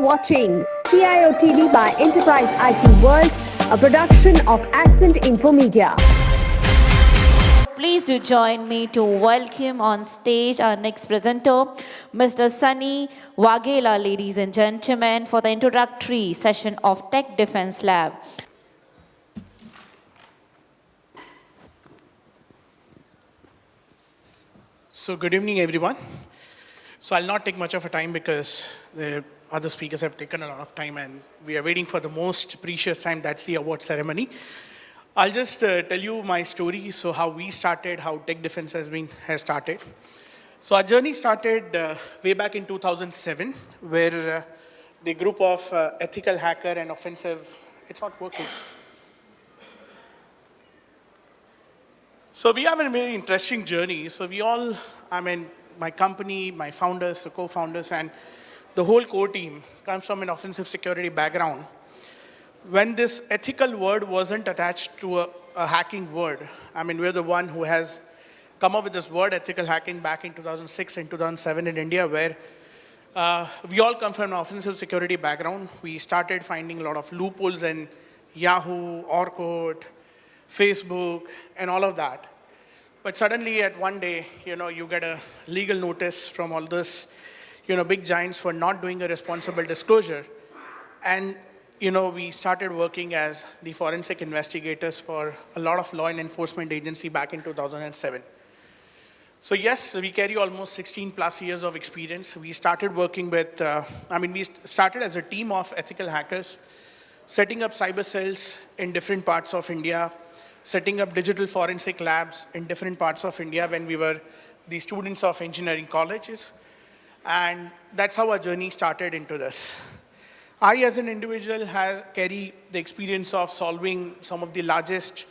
watching CIOTV by Enterprise IT World, a production of Accent Infomedia. Please do join me to welcome on stage our next presenter, Mr. Sunny Waghela, ladies and gentlemen, for the introductory session of Tech Defense Lab. So good evening, everyone. So I'll not take much of a time because the other speakers have taken a lot of time and we are waiting for the most precious time, that's the award ceremony. I'll just tell you my story, so how we started, how Tech Defense has started. So our journey started way back in 2007, where the group of ethical hacker and offensive, it's not working. So we have a very interesting journey. So we all, my company, my founders, the co-founders, and the whole core team comes from an offensive security background. When this ethical word wasn't attached to a hacking word, we're the one who has come up with this word ethical hacking back in 2006 and 2007 in India, where we all come from an offensive security background. We started finding a lot of loopholes in Yahoo, Orkut, Facebook, and all of that. But suddenly at one day, you get a legal notice from all this, big giants for not doing a responsible disclosure. And, we started working as the forensic investigators for a lot of law and enforcement agency back in 2007. So yes, we carry almost 16 plus years of experience. We started working with, we started as a team of ethical hackers, setting up cyber cells in different parts of India, setting up digital forensic labs in different parts of India when we were the students of engineering colleges. And that's how our journey started into this. I, as an individual, carry the experience of solving some of the largest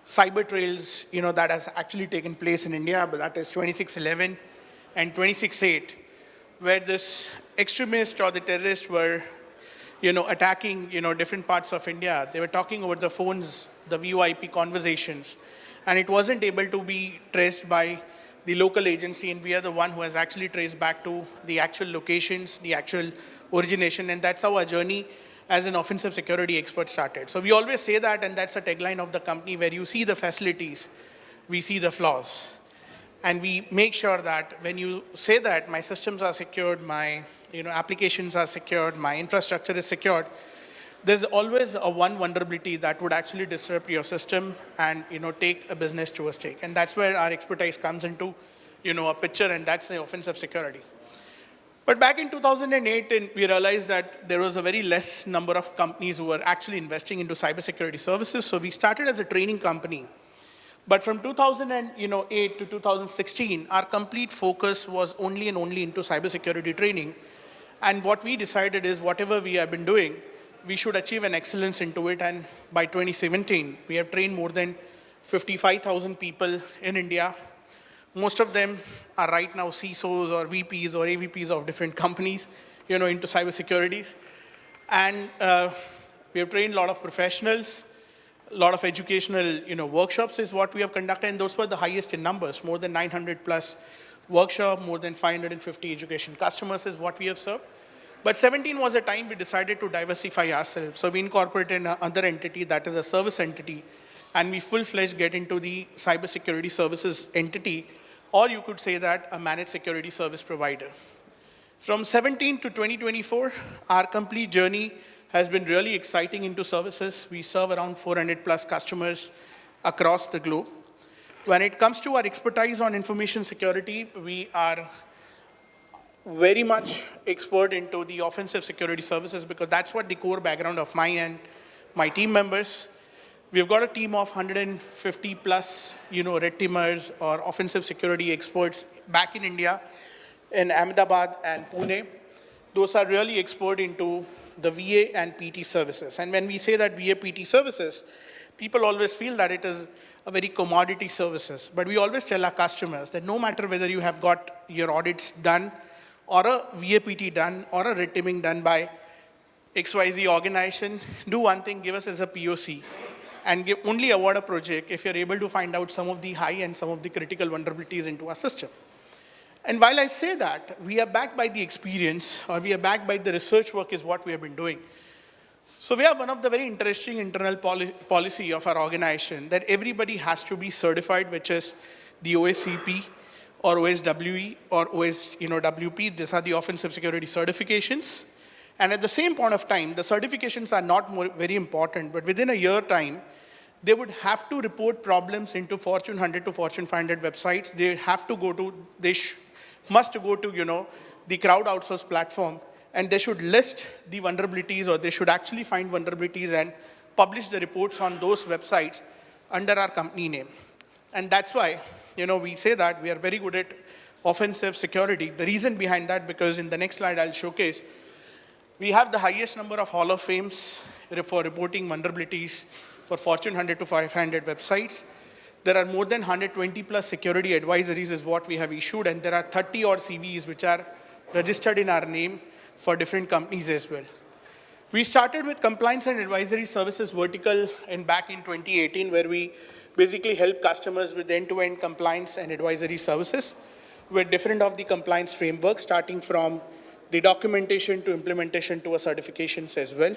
cyber trails, that has actually taken place in India, but that is 2611 and 268, where this extremist or the terrorists were, attacking, different parts of India. They were talking over the phones, the VoIP conversations, and it wasn't able to be traced by the local agency, and we are the one who has actually traced back to the actual locations, the actual origination, and that's how our journey as an offensive security expert started. So we always say that, and that's a tagline of the company, where you see the facilities, we see the flaws. And we make sure that when you say that my systems are secured, my applications are secured, my infrastructure is secured, there's always a one vulnerability that would actually disrupt your system and take a business to a stake. And that's where our expertise comes into a picture, and that's the offensive security. But back in 2008, we realized that there was a very less number of companies who were actually investing into cybersecurity services. So we started as a training company. But from 2008 to 2016, our complete focus was only into cybersecurity training. And what we decided is whatever we have been doing, we should achieve an excellence into it. And by 2017, we have trained more than 55,000 people in India. Most of them are right now CISOs or VPs or AVPs of different companies, into cybersecurities. And we have trained a lot of professionals, a lot of educational, workshops is what we have conducted, and those were the highest in numbers. More than 900 plus workshop, more than 550 education customers is what we have served. But 17 was a time we decided to diversify ourselves. So we incorporated another entity that is a service entity, and we full-fledged get into the cybersecurity services entity, or you could say that a managed security service provider. From 17 to 2024, our complete journey has been really exciting into services. We serve around 400 plus customers across the globe. When it comes to our expertise on information security, we are very much expert into the offensive security services, because that's what the core background of my and my team members. We've got a team of 150 plus, red teamers or offensive security experts back in India, in Ahmedabad and Pune. Those are really expert into the VA and PT services. And when we say that VA PT services, people always feel that it is a very commodity services. But we always tell our customers that no matter whether you have got your audits done, or a VAPT done, or a red teaming done by XYZ organization, do one thing, give us as a POC, and only award a project if you're able to find out some of the high and some of the critical vulnerabilities into our system. And while I say that, we are backed by the experience, or we are backed by the research work is what we have been doing. So we have one of the very interesting internal policy of our organization that everybody has to be certified, which is the OSCP or OSWE or WP. These are the offensive security certifications. And at the same point of time, the certifications are not very important, but within a year time, they would have to report problems into Fortune 100 to Fortune 500 websites. They have to go to, must go to, the crowd outsource platform, and they should list the vulnerabilities, or they should actually find vulnerabilities and publish the reports on those websites under our company name. And that's why, we say that we are very good at offensive security. The reason behind that, because in the next slide I'll showcase, we have the highest number of Hall of Fames for reporting vulnerabilities for Fortune 100 to 500 websites. There are more than 120 plus security advisories is what we have issued, and there are 30 odd CVs which are registered in our name for different companies as well. We started with compliance and advisory services vertical back in 2018, where we basically help customers with end-to-end compliance and advisory services with different of the compliance frameworks, starting from the documentation to implementation to certifications as well.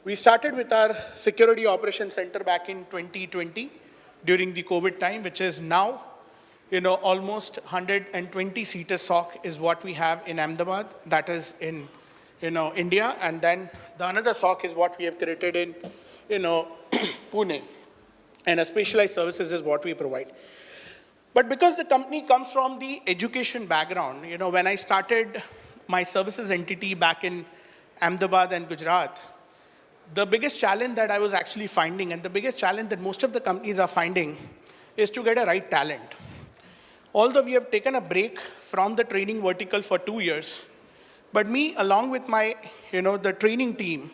We started with our Security Operations Center back in 2020 during the COVID time, which is now, almost 120-seater SOC is what we have in Ahmedabad, that is in, India. And then the another SOC is what we have created in, Pune. And a specialized services is what we provide. But because the company comes from the education background, when I started my services entity back in Ahmedabad and Gujarat, the biggest challenge that I was actually finding, and the biggest challenge that most of the companies are finding, is to get a right talent. Although we have taken a break from the training vertical for 2 years, but me, along with my, the training team,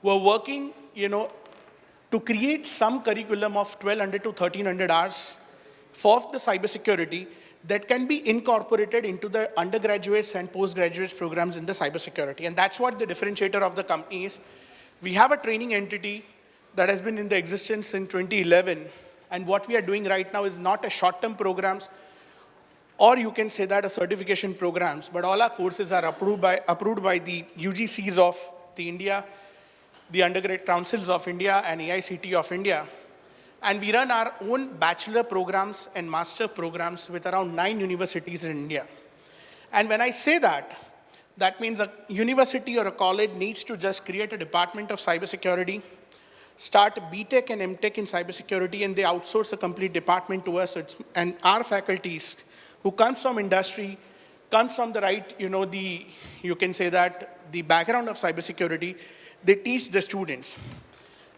were working, to create some curriculum of 1,200 to 1,300 hours for the cybersecurity that can be incorporated into the undergraduates and postgraduates programs in the cybersecurity. And that's what the differentiator of the company is. We have a training entity that has been in the existence since 2011. And what we are doing right now is not a short-term programs, or you can say that a certification programs, but all our courses are approved by the UGCs of the India, the Undergraduate Councils of India, and AICT of India. And we run our own bachelor programs and master programs with around 9 universities in India. And when I say that, that means a university or a college needs to just create a department of cybersecurity, start BTech and MTech in cybersecurity, and they outsource a complete department to us. And our faculties, who comes from industry, comes from the right, you can say that the background of cybersecurity, they teach the students.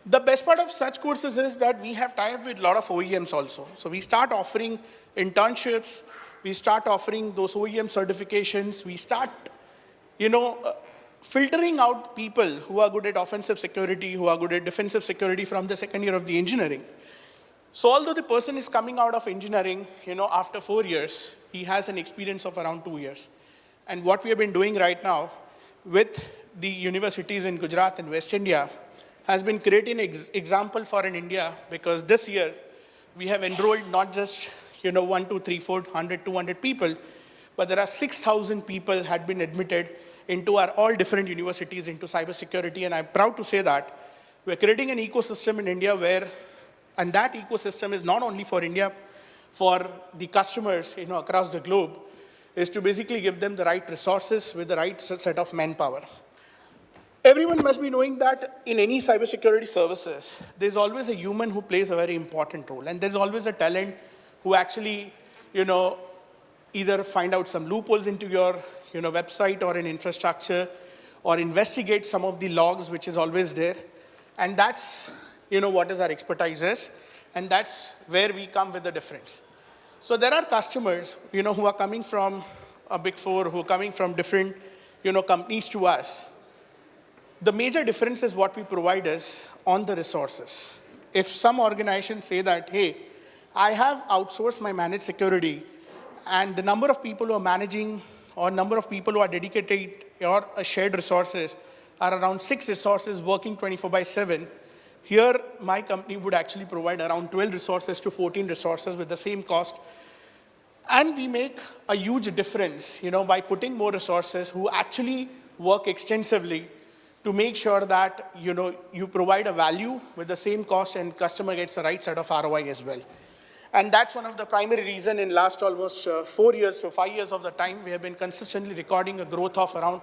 The best part of such courses is that we have tie-up with a lot of OEMs also. So we start offering internships, we start offering those OEM certifications, we start, filtering out people who are good at offensive security, who are good at defensive security from the second year of the engineering. So although the person is coming out of engineering, after 4 years, he has an experience of around 2 years. And what we have been doing right now with the universities in Gujarat and West India has been creating an example for in India, because this year we have enrolled not just 1, 2, 3, 4, 100, 200 people, but there are 6,000 people had been admitted into our all different universities into cybersecurity. And I'm proud to say that we're creating an ecosystem in India where, and that ecosystem is not only for India, for the customers across the globe, is to basically give them the right resources with the right set of manpower. Everyone must be knowing that in any cybersecurity services, there's always a human who plays a very important role. And there's always a talent who actually, either find out some loopholes into your, website or an infrastructure, or investigate some of the logs, which is always there. And that's, what is our expertise is. And that's where we come with the difference. So there are customers, who are coming from a Big Four, who are coming from different, companies to us. The major difference is what we provide is on the resources. If some organizations say that, hey, I have outsourced my managed security, and the number of people who are managing or number of people who are dedicated or shared resources are around 6 resources working 24/7. Here, my company would actually provide around 12 resources to 14 resources with the same cost. And we make a huge difference, by putting more resources who actually work extensively to make sure that, you provide a value with the same cost and customer gets the right set of ROI as well. And that's one of the primary reason in last almost 4 years to 5 years of the time, we have been consistently recording a growth of around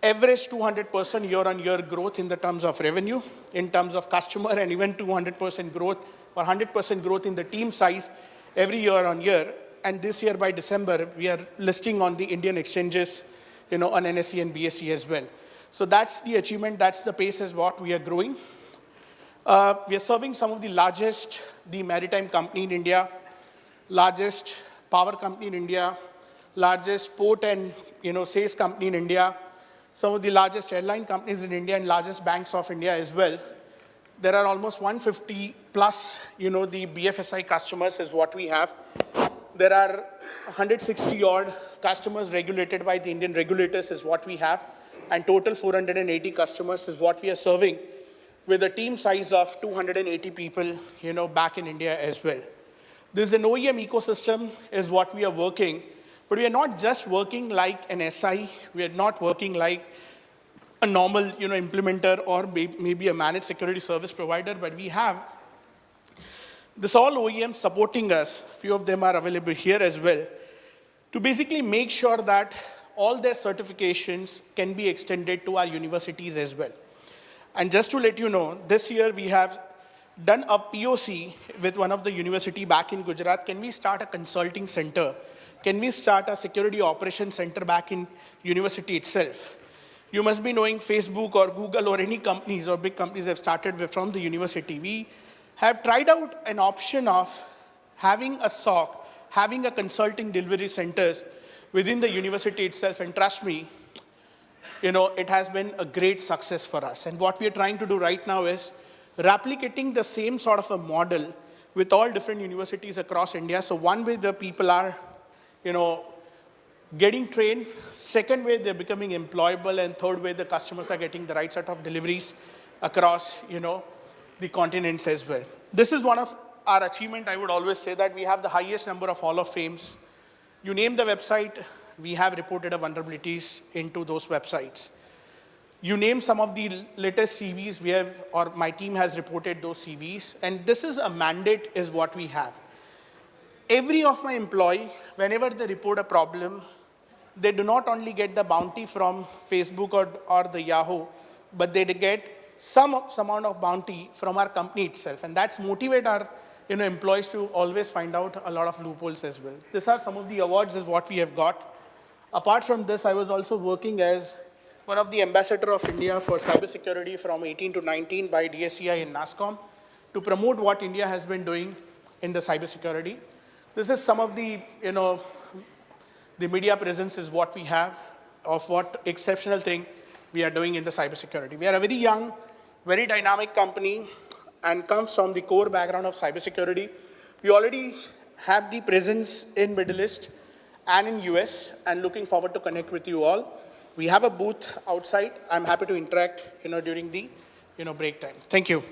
average 200% year-on-year growth in the terms of revenue, in terms of customer, and even 200% growth or 100% growth in the team size every year on year. And this year by December, we are listing on the Indian exchanges, on NSE and BSE as well. So that's the achievement, that's the pace is what we are growing. We are serving some of the largest, the maritime company in India, largest power company in India, largest port and, sales company in India, some of the largest airline companies in India and largest banks of India as well. There are almost 150 plus, the BFSI customers is what we have. There are 160 odd customers regulated by the Indian regulators is what we have. And total 480 customers is what we are serving with a team size of 280 people, back in India as well. This is an OEM ecosystem is what we are working. But we are not just working like an SI, we are not working like a normal implementer or maybe a managed security service provider, but we have this all OEMs supporting us, few of them are available here as well, to basically make sure that all their certifications can be extended to our universities as well. And just to let you know, this year we have done a POC with one of the university back in Gujarat. Can we start a consulting center? Can we start a security operations center back in university itself? You must be knowing Facebook or Google or any companies or big companies have started from the university. We have tried out an option of having a SOC, having a consulting delivery centers within the university itself, and trust me, it has been a great success for us. And what we are trying to do right now is replicating the same sort of a model with all different universities across India. So one way the people are, getting trained, second way they're becoming employable, and third way the customers are getting the right set of deliveries across, the continents as well. This is one of our achievement. I would always say that we have the highest number of Hall of Fames. You name the website, we have reported vulnerabilities into those websites. You name some of the latest CVs we have, or my team has reported those CVs, and this is a mandate is what we have. Every of my employee, whenever they report a problem, they do not only get the bounty from Facebook or the Yahoo, but they get some amount of bounty from our company itself. And that's motivate our employees to always find out a lot of loopholes as well. These are some of the awards is what we have got. Apart from this, I was also working as one of the ambassador of India for cybersecurity from 18 to 19 by DSCI and NASSCOM to promote what India has been doing in the cybersecurity. This is some of the, the media presence is what we have of what exceptional thing we are doing in the cybersecurity. We are a very young, very dynamic company and comes from the core background of cybersecurity. We already have the presence in Middle East and in US, and looking forward to connect with you all. We have a booth outside. I'm happy to interact, during the, break time. Thank you.